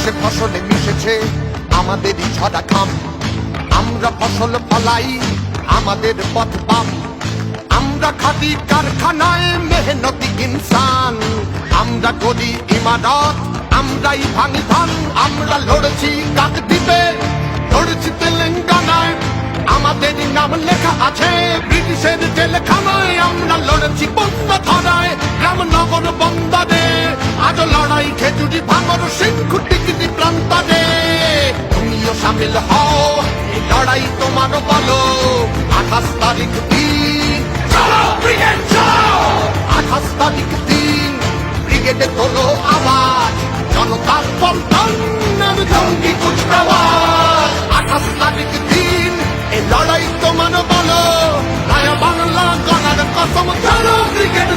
মাঠে ফসলে মিশেছে আমাদেরই ঝরা ঘাম। আমরা ফসল ফলাই, আমাদের পথ পাম। আমরা খাটি কারখানায় মেহনতি ইনসান। আমরা করি ইমারত, আমরাই ভাঙি ধান। আমরা লড়েছি কাকদ্বীপে, লড়েছি তেলেঙ্গানায়, আমাদের নাম লেখা আছে ব্রিটিশের জেলখানায়। আমরা লড়েছি বন্য ধারায়, রামনগর বন্দরে, আজ লড়াই খেজুরি ভাঙর সিংহ টিকিটি প্রান্তরে। তুমিও সামিল হও, এই লড়াই তোমার বলো। 28 তারিখ দিন, চলো ব্রিগেড চলো। 28 তারিখ দিন, ব্রিগেডে তোলো আওয়াজ, জনতার পল্টন জঙ্গি কুচকাওয়াজ। 28 তারিখ দিন, এই লড়াই তোমার বলো। রায়া বাংলা গণার কসম, চলো ব্রিগেড।